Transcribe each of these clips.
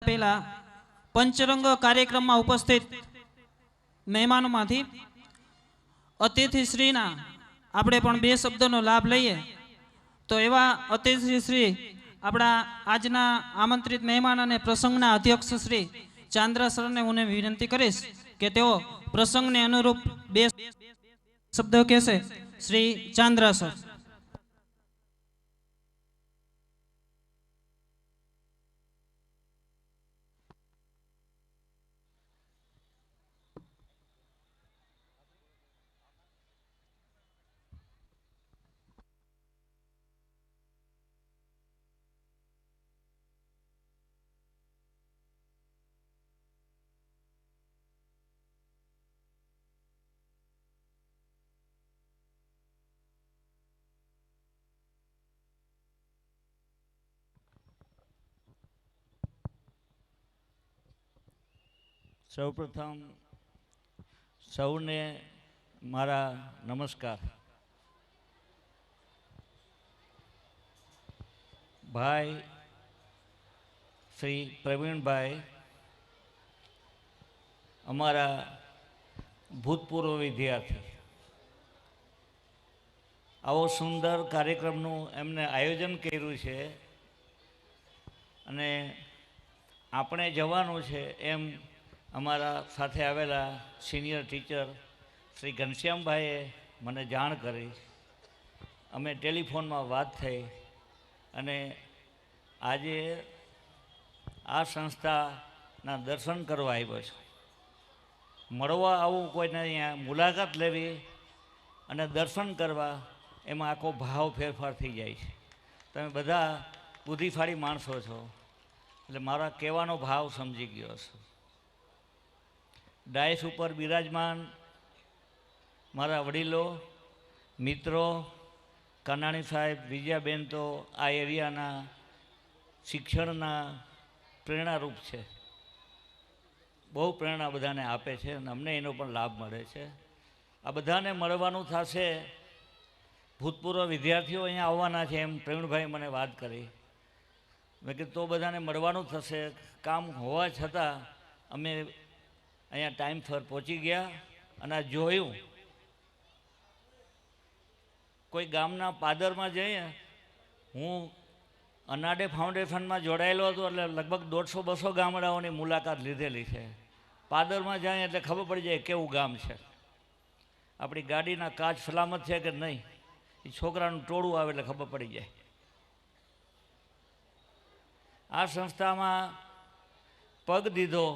પહેલા પંચરંગ કાર્યક્રમમાં ઉપસ્થિત મહેમાનોમાંથી અતિથિશ્રીના આપણે પણ બે શબ્દોનો લાભ લઈએ તો એવા અતિથિશ્રી આપણા આજના આમંત્રિત મહેમાન અને પ્રસંગના અધ્યક્ષ શ્રી ચાંદ્રા સરને હું વિનંતી કરીશ કે તેઓ પ્રસંગને અનુરૂપ બે શબ્દો કહેશે. શ્રી ચાંદ્રા સર. સૌપ્રથમ સૌને મારા નમસ્કાર. ભાઈ શ્રી પ્રવીણભાઈ અમારા ભૂતપૂર્વ વિદ્યાર્થી, આવો સુંદર કાર્યક્રમનું એમને આયોજન કર્યું છે અને આપણે જવાનું છે એમ અમારા સાથે આવેલા સિનિયર ટીચર શ્રી ઘનશ્યામભાઈએ મને જાણ કરી. અમે ટેલિફોનમાં વાત થઈ અને આજે આ સંસ્થાના દર્શન કરવા આવ્યો છું. મળવા આવું કોઈને અહીંયા મુલાકાત લેવી અને દર્શન કરવા એમાં આખો ભાવ ફેરફાર થઈ જાય છે. તમે બધા બુદ્ધિશાળી માણસો છો એટલે મારા કહેવાનો ભાવ સમજી ગયો છો. ડાયસ ઉપર બિરાજમાન મારા વડીલો, મિત્રો, કાનાણી સાહેબ, વિજયાબેન તો આ એરિયાના શિક્ષણના પ્રેરણારૂપ છે. બહુ પ્રેરણા બધાને આપે છે અને અમને એનો પણ લાભ મળે છે. આ બધાને મળવાનું થશે. ભૂતપૂર્વ વિદ્યાર્થીઓ અહીંયા આવવાના છે એમ પ્રવીણભાઈ મને વાત કરી. મેં કીધું તો બધાને મળવાનું થશે. કામ હોવા છતાં અમે અહીંયા ટાઈમ પર પહોંચી ગયા અને આ જોયું. કોઈ ગામના પાદરમાં જઈએ, હું અનાડે ફાઉન્ડેશનમાં જોડાયેલો હતો એટલે લગભગ 150-200 ગામડાઓની મુલાકાત લીધેલી છે. પાદરમાં જાય એટલે ખબર પડી જાય કેવું ગામ છે. આપણી ગાડીના કાચ સલામત છે કે નહીં એ છોકરાનું ટોળું આવે એટલે ખબર પડી જાય. આ સંસ્થામાં પગ દીધો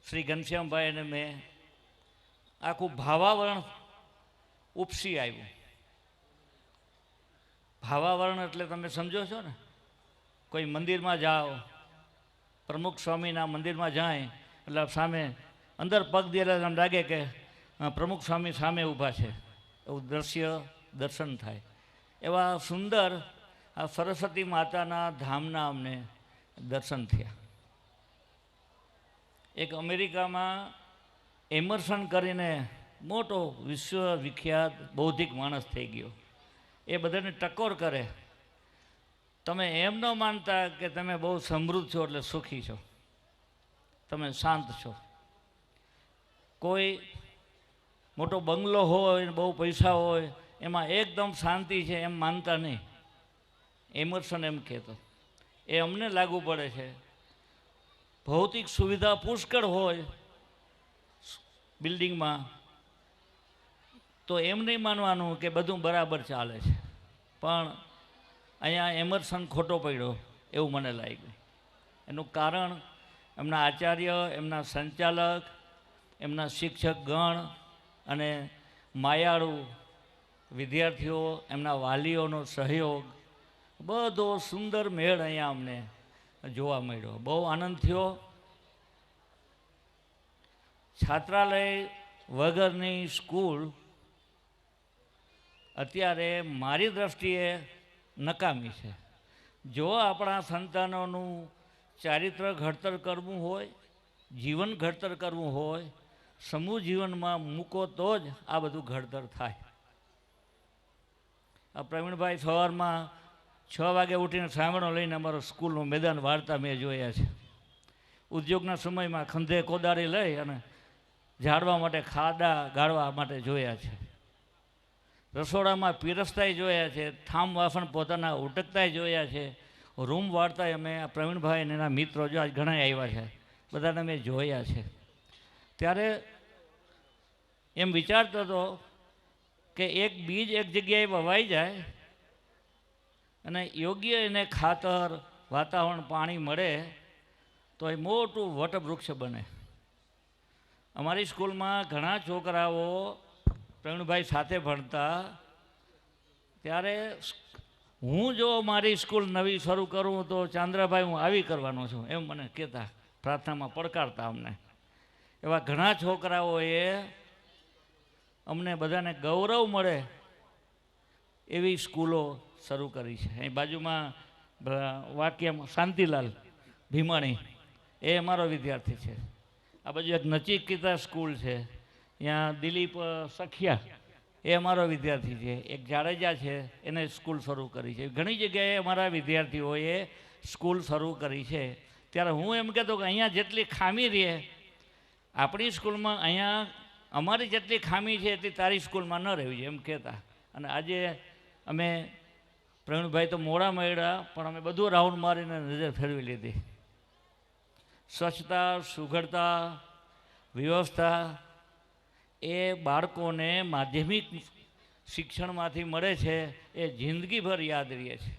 શ્રી ઘનશ્યામભાઈને મેં આખું ભાવાવરણ ઉપસી આવ્યું. ભાવાવરણ એટલે તમે સમજો છો ને, કોઈ મંદિરમાં જાઓ, પ્રમુખ સ્વામીના મંદિરમાં જાય એટલે સામે અંદર પગ દેલા એમ લાગે કે પ્રમુખ સ્વામી સામે ઊભા છે, એવું દર્શન થાય. એવા સુંદર આ સરસ્વતી માતાના ધામના અમને દર્શન થયા. એક અમેરિકામાં એમર્સન કરીને મોટો વિશ્વવિખ્યાત બૌદ્ધિક માણસ થઈ ગયો. એ બધાને ટકોર કરે. તમે એમ ન માનતા કે તમે બહુ સમૃદ્ધ છો એટલે સુખી છો, તમે શાંત છો. કોઈ મોટો બંગલો હોય, બહુ પૈસા હોય, એમાં એકદમ શાંતિ છે એમ માનતા નહીં. એમર્સન એમ કહેતો. એ અમને લાગુ પડે છે. ભૌતિક સુવિધા પુષ્કળ હોય બિલ્ડિંગમાં તો એમ નહીં માનવાનું કે બધું બરાબર ચાલે છે, પણ અહીંયા એમર્સન ખોટો પડ્યો એવું મને લાગ્યું. એનું કારણ એમના આચાર્ય, એમના સંચાલક, એમના શિક્ષકગણ અને માયાળુ વિદ્યાર્થીઓ, એમના વાલીઓનો સહયોગ, બધો સુંદર મેળ અહીંયા અમને જોવા મળ્યો. બહુ આનંદ થયો. છાત્રાલય વગરની સ્કૂલ અત્યારે મારી દ્રષ્ટિએ નકામી છે. જો આપણા સંતાનોનું ચારિત્ર ઘડતર કરવું હોય, જીવન ઘડતર કરવું હોય, સમૂહ જીવનમાં મૂકો તો જ આ બધું ઘડતર થાય. આ પ્રવીણભાઈ સવારમાં 6 વાગે ઉઠીને સાંભળો લઈને અમારો સ્કૂલનું મેદાન વાળતા મેં જોયા છે. ઉદ્યોગના સમયમાં ખંધે કોદાળી લઈ અને ઝાડવા માટે ખાડા ગાળવા માટે જોયા છે. રસોડામાં પીરસતાય જોયા છે, થામ વાસણ પોતાના ઉટકતાય જોયા છે, રૂમ વાળતાય અમે આ પ્રવીણભાઈ અને એના મિત્રો જો આજ ઘણા આવ્યા છે, બધાને મેં જોયા છે. ત્યારે એમ વિચારતો હતો કે એક બીજ એક જગ્યાએ વવાઈ જાય અને યોગ્ય એને ખાતર વાતાવરણ પાણી મળે તો એ મોટું વટવૃક્ષ બને. અમારી સ્કૂલમાં ઘણા છોકરાઓ પ્રવીણભાઈ સાથે ભણતા, ત્યારે હું જો મારી સ્કૂલ નવી શરૂ કરું તો ચાંદ્રાભાઈ હું આવી કરવાનો છું એમ મને કહેતા, પ્રાર્થનામાં પડકારતા અમને. એવા ઘણા છોકરાઓએ અમને બધાને ગૌરવ મળે એવી સ્કૂલો શરૂ કરી છે. અહીં બાજુમાં વાક્યમાં શાંતિલાલ ભીમાણી એ અમારો વિદ્યાર્થી છે. આ બાજુ એક નચિકેતા સ્કૂલ છે, ત્યાં દિલીપ સખિયા એ અમારો વિદ્યાર્થી છે. એક જાડેજા છે, એને સ્કૂલ શરૂ કરી છે. ઘણી જગ્યાએ અમારા વિદ્યાર્થીઓએ સ્કૂલ શરૂ કરી છે. ત્યારે હું એમ કહેતો કે અહીંયા જેટલી ખામી રહે આપણી સ્કૂલમાં, અહીંયા અમારી જેટલી ખામી છે એટલી તારી સ્કૂલમાં ન રહેવી એમ કહેતા. અને આજે અમે પ્રવીણભાઈ તો મોડા મળ્યા પણ અમે બધું રાઉન્ડ મારીને નજર ફેરવી લીધી. સ્વચ્છતા, સુઘડતા, વ્યવસ્થા એ બાળકોને માધ્યમિક શિક્ષણમાંથી મળે છે, એ જિંદગીભર યાદ રહે છે.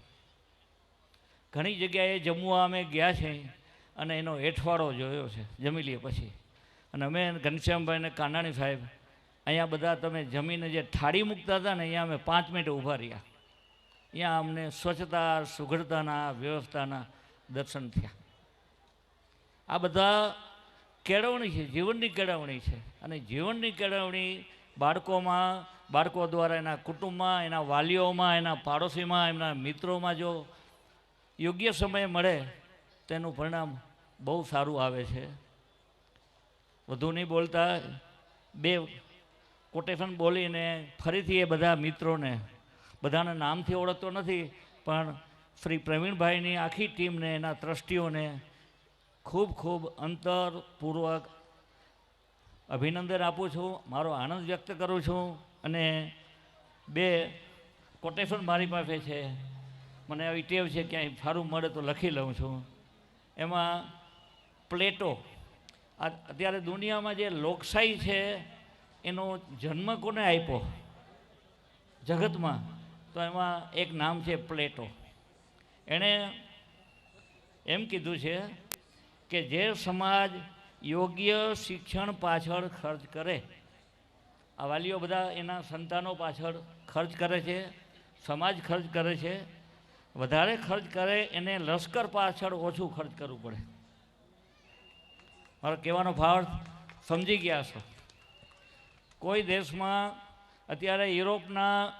ઘણી જગ્યાએ જમવા અમે ગયા છે અને એનો હેઠવાડો જોયો છે જમી લઈએ પછી. અને અમે ઘનશ્યામભાઈ અને કાનાણી સાહેબ અહીંયા બધા તમે જમીને જે થાળી મૂકતા હતા ને અહીંયા અમે 5 મિનિટ ઊભા રહ્યા. અહીંયા અમને સ્વચ્છતા, સુઘડતાના, વ્યવસ્થાના દર્શન થયા. આ બધા કેળવણી છે, જીવનની કેળવણી છે. અને જીવનની કેળવણી બાળકો દ્વારા એના કુટુંબમાં, એના વાલીઓમાં, એના પાડોશીમાં, એમના મિત્રોમાં જો યોગ્ય સમય મળે તેનું પરિણામ બહુ સારું આવે છે. વધુ નહીં બોલતા, 2 કોટેશન બોલીને ફરીથી એ બધા મિત્રોને, બધાના નામથી ઓળખતો નથી પણ શ્રી પ્રવીણભાઈની આખી ટીમને, એના ટ્રસ્ટીઓને ખૂબ ખૂબ અંતરપૂર્વક અભિનંદન આપું છું, મારો આનંદ વ્યક્ત કરું છું. અને 2 કોટેશન મારી પાસે છે, મને આવી ટેવ છે ક્યાંય સારું મળે તો લખી લઉં છું. એમાં પ્લેટો, અત્યારે દુનિયામાં જે લોકશાહી છે એનો જન્મ કોને આપ્યો જગતમાં, તો એમાં એક નામ છે પ્લેટો. એણે એમ કીધું છે કે જે સમાજ યોગ્ય શિક્ષણ પાછળ ખર્ચ કરે, આ વાલીઓ બધા એના સંતાનો પાછળ ખર્ચ કરે છે, સમાજ ખર્ચ કરે છે, વધારે ખર્ચ કરે એને લશ્કર પાછળ ઓછું ખર્ચ કરવું પડે. મારો કહેવાનો ભાવ સમજી ગયા છો? કોઈ દેશમાં અત્યારે યુરોપના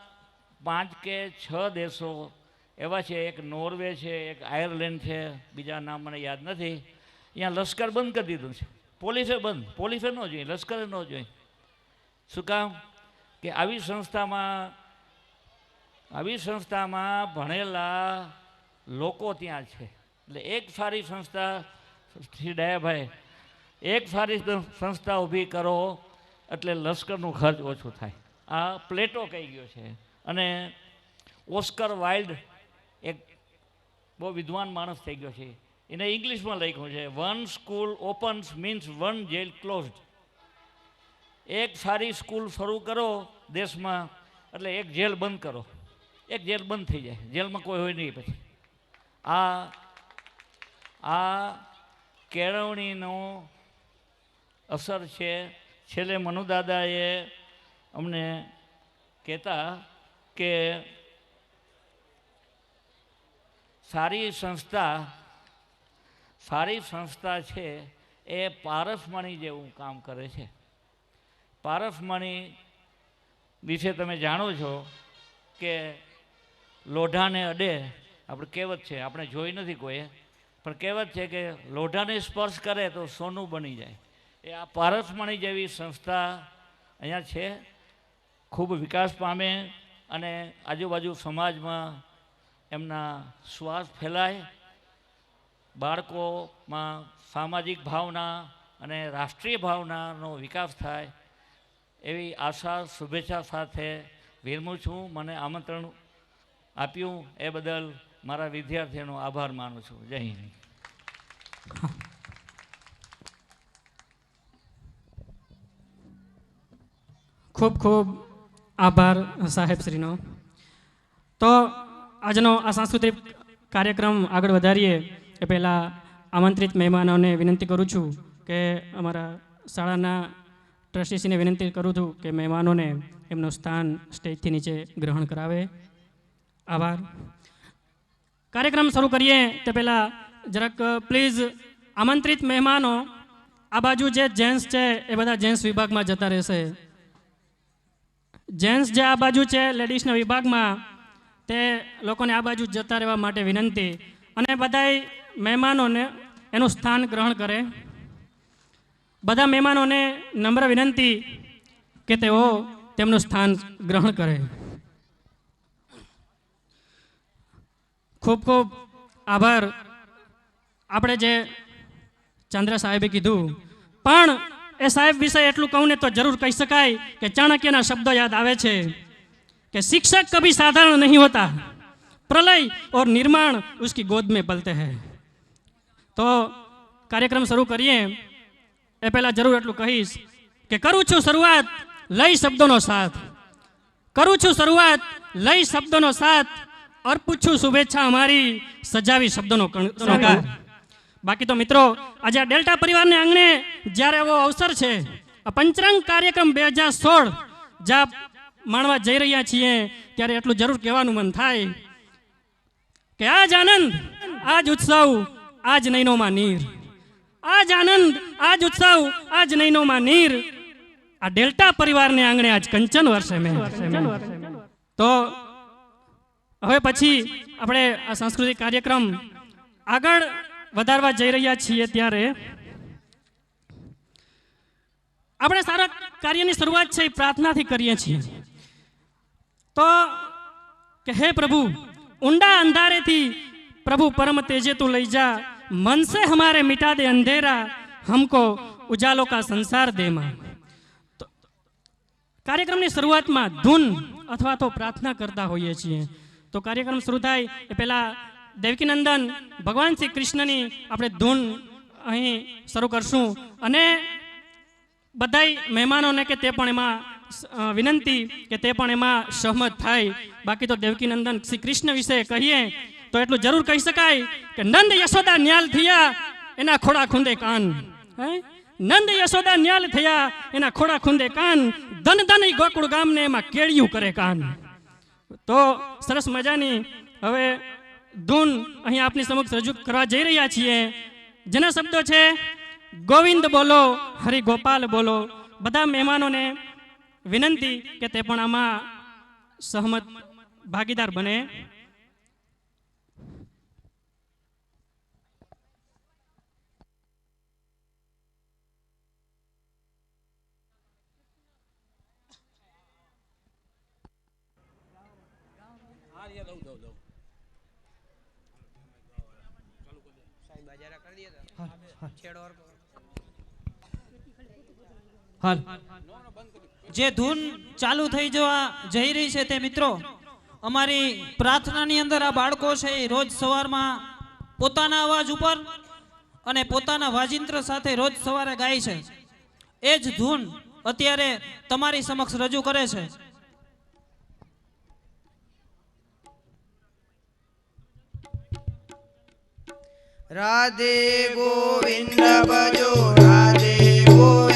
5 કે 6 દેશો એવા છે, એક નોર્વે છે, એક આયર્લેન્ડ છે, બીજા નામ મને યાદ નથી, અહીંયા લશ્કર બંધ કરી દીધું છે. પોલીસે બંધ, પોલીસે ન જોઈએ, લશ્કરે ન જોઈએ. શું કામ? કે આવી સંસ્થામાં ભણેલા લોકો ત્યાં છે. એટલે એક સારી સંસ્થા, શ્રી ડાયાભાઈ, એક સારી સંસ્થા ઊભી કરો એટલે લશ્કરનું ખર્ચ ઓછું થાય. આ પ્લેટો કહી ગયો છે. અને ઓસ્કર વાઇલ્ડ એક બહુ વિદ્વાન માણસ થઈ ગયો છે, એને ઇંગ્લિશમાં લખ્યું છે, 1 school opens means 1 jail closed. એક સારી સ્કૂલ શરૂ કરો દેશમાં એટલે એક જેલ બંધ કરો, એક જેલ બંધ થઈ જાય, જેલમાં કોઈ હોય નહીં પછી. આ કેળવણીનો અસર છે. છેલ્લે મનુદાદાએ અમને કહેતા કે સારી સંસ્થા છે એ પારસમણી જેવું કામ કરે છે. પારસમણી વિશે તમે જાણો છો કે લોઢાને અડે, આપણે કહેવત છે, આપણે જોઈ નથી કોઈએ, પણ કહેવત છે કે લોઢાને સ્પર્શ કરે તો સોનું બની જાય. એ આ પારસમણી જેવી સંસ્થા અહીંયા છે, ખૂબ વિકાસ પામે અને આજુબાજુ સમાજમાં એમના શ્વાસ ફેલાય, બાળકોમાં સામાજિક ભાવના અને રાષ્ટ્રીય ભાવનાનો વિકાસ થાય એવી આશા શુભેચ્છા સાથે વિરમું છું. મને આમંત્રણ આપ્યું એ બદલ મારા વિદ્યાર્થીઓનો આભાર માનું છું. જય હિન્દ. ખૂબ ખૂબ આભાર સાહેબશ્રીનો. તો આજનો આ સાંસ્કૃતિક કાર્યક્રમ આગળ વધારીએ એ પહેલાં આમંત્રિત મહેમાનોને વિનંતી કરું છું કે અમારા શાળાના ટ્રસ્ટીશ્રીને વિનંતી કરું છું કે મહેમાનોને એમનું સ્થાન સ્ટેજથી નીચે ગ્રહણ કરાવે. આભાર. કાર્યક્રમ શરૂ કરીએ તે પહેલાં જરાક પ્લીઝ આમંત્રિત મહેમાનો આ બાજુ જે જેન્ટ્સ છે એ બધા જેન્ટ્સ વિભાગમાં જતા રહેશે. જેન્ટ્સ જે આ બાજુ છે લેડીઝના વિભાગમાં તે લોકોને આ બાજુ જતા રહેવા માટે વિનંતી, અને બધાય મહેમાનોને એનું સ્થાન ગ્રહણ કરે. બધા મહેમાનોને નમ્ર વિનંતી કે તેઓ તેમનું સ્થાન ગ્રહણ કરે. ખૂબ ખૂબ આભાર. આપણે જે ચંદ્ર સાહેબે કીધું, પણ એ સાહેબ વિશે એટલું કહું ને તો જરૂર કહી શકાય કે ચાણક્યના શબ્દો યાદ આવે છે कि शिक्षक कभी साधारण नहीं होता, प्रलय और निर्माण उसकी गोद में पलते हैं. तो कार्यक्रम शुरू करिए ए पहला जरूर एटલું કહીશ કે કરું છું શરૂઆત લઈ શબ્દોનો સાથ, કરું છું શરૂઆત લઈ શબ્દોનો સાથ, અર્પું છું શુભેચ્છા અમારી સજાવી શબ્દોનો કણકાર. બાકી તો મિત્રો આજે આ ડેલ્ટા પરિવારને આંગણે જ્યારે એવો અવસર છે, આ પંચરંગ કાર્યક્રમ 2016 જ્યાં માણવા જઈ રહ્યા છીએ, ત્યારે એટલું જરૂર કહેવાનું મન થાય કે આજ આનંદ આજ ઉત્સવ આજ નૈનોમાં નીર, આજ આનંદ આજ ઉત્સવ આજ નૈનોમાં નીર, આ ડેલ્ટા પરિવારને આંગણે આજ કંચન વર્ષે મેં. તો હવે પછી આપણે આ સાંસ્કૃતિક કાર્યક્રમ આગળ વધારવા જઈ રહ્યા છીએ, ત્યારે આપણે સારા કાર્યની શરૂઆત છે એ પ્રાર્થનાથી કરીએ છીએ. તો કે હે પ્રભુ ઊંડા અંધારેથી પ્રભુ પરમ તેजे તું લઈ જા, मन से हमारे मिटा दे अंधेरा, हमको उजालों का संसार दे मां. तो कार्यक्रमની શરૂઆતમાં ધૂન અથવા તો પ્રાર્થના કરતા હોઈએ છીએ. તો કાર્યક્રમ શરૂ થાય એ પહેલા દેવકીનંદન ભગવાન શ્રી કૃષ્ણની આપણે ધૂન અહીં શરૂ કરશું, અને બધાય મહેમાનોને કે તે પણ એમાં વિનંતી કે તે પણ એમાં સહમત થાય. બાકી તો દેવકીનંદન શ્રી કૃષ્ણ વિશે કહીએ તો એટલું જરૂર કહી શકાય કે નંદ યશોદા ન્યાલ થયા એના ખોડા ખૂંદે કાન, નંદ યશોદા ન્યાલ થયા એના ખોડા ખૂંદે કાન, ધન ધન ગોકુળ ગામને એમાં કેળિયું કરે કાન. તો સરસ મજાની હવે ધૂન અહીં આપની સમક્ષ રજૂ કરવા જઈ રહ્યા છીએ, જેના શબ્દો છે ગોવિંદ બોલો હરિ ગોપાલ બોલો. બધા મહેમાનોને વિનંતી કે તે પણ આમાં સહમત ભાગીદાર બને. જે ધૂન ચાલુ થઈ જવા જઈ રહી છે તે મિત્રો અમારી પ્રાર્થનાની અંદર આ બાળકો છે એ રોજ સવારમાં પોતાના અવાજ ઉપર અને પોતાના વાજિંત્ર સાથે રોજ સવારે ગાય છે. એ જ ધૂન અત્યારે તમારી સમક્ષ રજૂ કરે છે. राधे गोविंद भजो राधे गोविंद